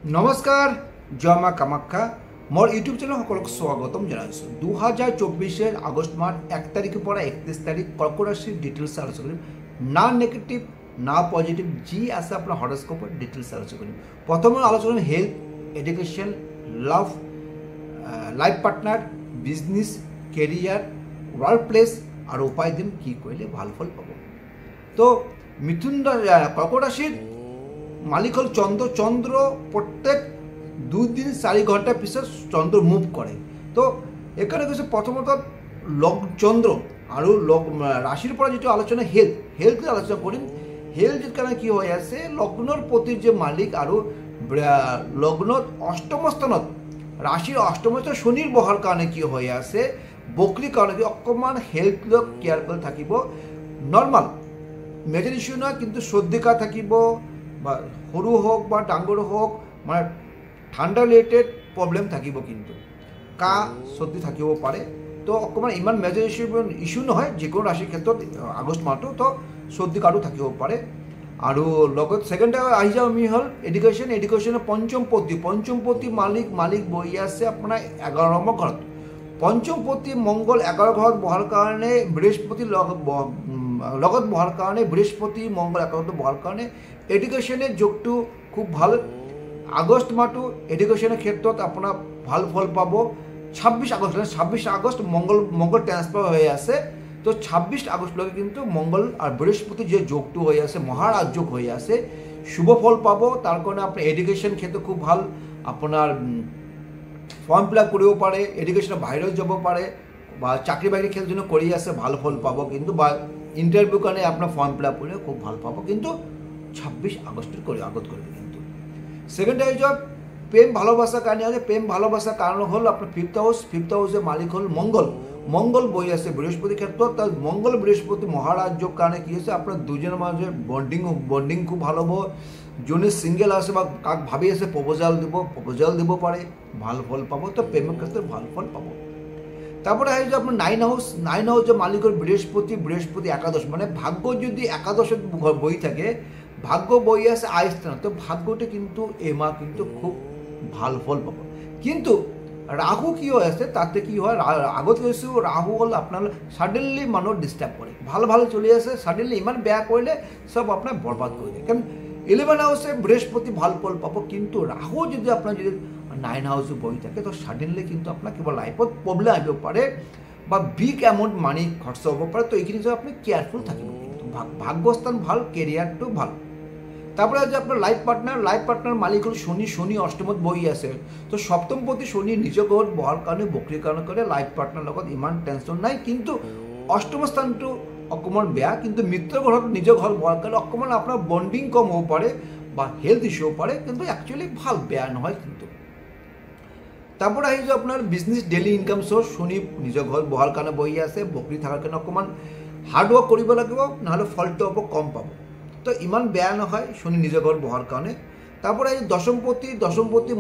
নমস্কাৰ জয় মা কামাখ্যা মোৰ ইউটিউব চেনেল সকলক স্বাগতম জনাইছোঁ 2024 আগষ্ট মাহ 1 তাৰিখৰ পৰা 31 তাৰিখ কৰ্কট ৰাশিৰ ডিটেইলছ আলোচনা কৰিম না নেগেটিভ না পজিটিভ যি আছে আপোনাৰ হৰস্কোপৰ ডিটেইলছ আলোচনা কৰিম প্ৰথম আলোচনা health education love life partner business career work place আৰু উপায় দিম কি কৰিলে ভাল ফল পাব তো মিথুন কৰ্কট ৰাশিৰ মালিক হল চন্দ্র চন্দ্র প্রত্যেক 2 দিন 4 ঘন্টা পিছত চন্দ্র মুভ করে তো এখানে কিছু প্রথমত লগ চন্দ্র আর রাশির পর যেটা আলোচনা হেলথ আলোচনা করিম হেলথের কারণে কি হয়ে আছে লগ্নর প্রতি যে মালিক আর লগ্নত অষ্টম স্থানত রাশির অষ্টম স্থান শনির বহার কারণে কি হয়ে আছে বকরি কারণে কি অকমান হেলথ কেয়ার করে থাকিব নর্মাল মেজর ইস্যু নয় কিন্তু সর্দিকা থাকিব বা সৰু হোক বা ডাঙৰ হোক মানে ঠাণ্ডা ৰিলেটেড প্ৰব্লেম থাকিব কিন্তু কাহ চৰ্দি থাকিব পাৰে তো অকণমান ইমান মেজৰ ইস্যু নহয় যিকোনো ৰাশিৰ ক্ষেত্ৰত আগষ্ট মাহটো তো চৰ্দি কাহটো থাকিব পাৰে আৰু লগত ছেকেণ্ড আহি যাওঁ আমি হ'ল এডুকেশ্যনৰ পঞ্চমপতি মালিক বহি আছে আপোনাৰ 11 নম্বৰ ঘৰত পঞ্চমপতি মংগল 11 ঘৰত বহাৰ কাৰণে বৃহস্পতি লগত বহাৰ কাৰণে বৃহস্পতি মংগল 11 বহাৰ কাৰণে এডুকেশ্যনেৰ যোগটো খুব ভাল আগষ্ট মাহটো এডুকেশ্যনেৰ ক্ষেত্ৰত আপোনাৰ ভাল ফল পাব 26 আগষ্ট মঙ্গল ট্রান্সফার হয়ে আছে তো 26 আগষ্টলৈকে কিন্তু মঙ্গল আর বৃহস্পতি যে যোগটো হয়ে আছে মহারাজ যোগ হয়ে আছে শুভ ফল পাব তার কারণে আপনি এডুকেশন ক্ষেত্রে খুব ভাল আপনার ফর্ম ফিল আপ কৰিব পাৰে এডুকেশ্যনৰ বাহিৰত যাব পাৰে বা চাকৰি বাকৰিৰ ক্ষেত্ৰেৰ জন্য কৰি আছে ভাল ফল পাব কিন্তু বা ইন্টাৰভিউ কাৰণে আপনার ফর্ম ফিল আপ করে খুব ভাল পাব কিন্তু 26 আগস্টের করে আগত করবে কিন্তু সেকেন্ড হাউস প্রেম ভালোবাসার কারণে আছে প্রেম ভালোবাসার কারণ হল আপনার ফিফথ হাউসের মালিক হল মঙ্গল বই আছে বৃহস্পতি ক্ষেত্র তার মঙ্গল বৃহস্পতি মহারাজ যোগ কারণে কি আছে আপনার দুজনের মাঝে বন্ডিং খুব ভালো হব যোনে সিঙ্গেল আছে বা কাক ভাবি আছে প্রপোজাল দিব পারে ভাল ফল পাবো তো প্রেমের ক্ষেত্রে ভাল ফল পাবো তারপরে আছে আপনার নাইন হাউসের মালিক হল বৃহস্পতি একাদশ মানে ভাগ্য যদি একাদশের বই থাকে ভাগ্য বই আছে আয়স্থান তো ভাগ্যটা কিন্তু এই মাহ কিন্তু খুব ভাল ফল পাব কিন্তু রাহু কি হয়ে আছে তাতে কি হয় আগত কৈছো রাহু হল আপনার সাডেনলি মানুষ ডিস্টার্ব করে ভালো চলে আসে সাডেনলি ইমান বেয়া করলে সব আপনার বরবাদ করে দেয় কারণ 11 হাউসে বৃহস্পতি ভাল ফল পাব কিন্তু রাহু যদি আপনার যদি 9 হাউসে বই থাকে তো সাডেনলি কিন্তু আপনার কেবল লাইফত প্রবলেম আহিব পারে বা বিগ অ্যামাউন্ট মানি খরচ হব পারে তো এইখিনি আপনি কেয়ারফুল থাকিব কিন্তু ভাগ্যস্থান ভাল কেরিয়ারটো ভাল তারপরে আছে আপনার লাইফ পার্টনার মালিক হল শনি অষ্টমত বহি আছে তো সপ্তমপতি শনি নিজ ঘর বহার কারণে বক্রীকরণ করে লাইফ পার্টনার লগত ইমান টেনশন নাই কিন্তু অষ্টম স্থানটো অকমান বেয়া কিন্তু মিত্র ঘৰত নিজ ঘর বহার কারণে অকমান আপনার বন্ডিং কম হব পারে বা হেলথ ইস্যু হব পারে কিন্তু একচুয়ালি ভাল বেয়া নহয় কিন্তু তারপরে আহিছে আপনার বিজনেস ডেইলি ইনকাম সোর্স শনি নিজ ঘর বহার কারণে বহি আছে বক্রী থাকার কারণে অকমান হার্ডওয়ার্ক কৰিব লাগিব নহলে ফলটো অপ কম পাব তো ইমান বেয়া নহয় শনি নিজ ঘর বহার কারণে তারপরে এই দশমপতি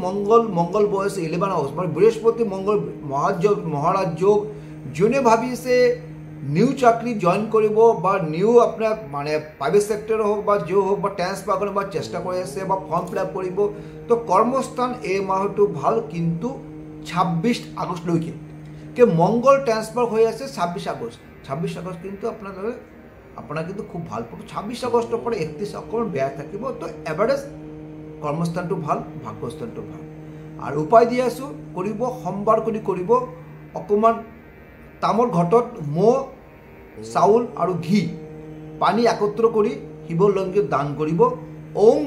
মঙ্গল বয়স 11 হাউস মানে বৃহস্পতি মঙ্গল মহারাজ যোগ যোনে ভাবিছে নিউ চাকরি জয়েন করব বা নিউ আপনার মানে প্রাইভেট সেক্টর হোক বা যে হোক বা ট্রান্সফার করে বা চেষ্টা করে আছে বা ফর্ম ফিল আপ করব তো কর্মস্থান এই মাহটো ভাল কিন্তু 26 আগস্টলৈকে কে মঙ্গল ট্রান্সফার হয়ে আছে 26 আগস্ট কিন্তু আপনার কিন্তু খুব ভাল পাব 26 আগস্টের পরে 31 অকমান বেয়া থাকিব তো এভারেজ কর্মস্থানটো ভাল ভাগ্যস্থানটো ভাল আর উপায় দিয়ে আছো কৰিব সোমবাৰ কৰিব অকমান তামৰ ঘটত মৌ চাউল আৰু ঘি পানী একত্ৰ কৰি শিৱলিংগত দান কৰিব ওং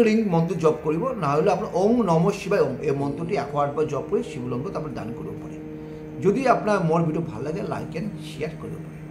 ৰিং মন্ত্ৰ জপ কৰিব নহলে আপনাৰ ওং নম শিৱায় এই মন্ত্রটি 108 বার জপ করে শিবলিঙ্গত আপনি দান করব পারে যদি আপনার মোর ভিডিও ভালো লাগে লাইক এন্ড শেয়ার করতে পারেন।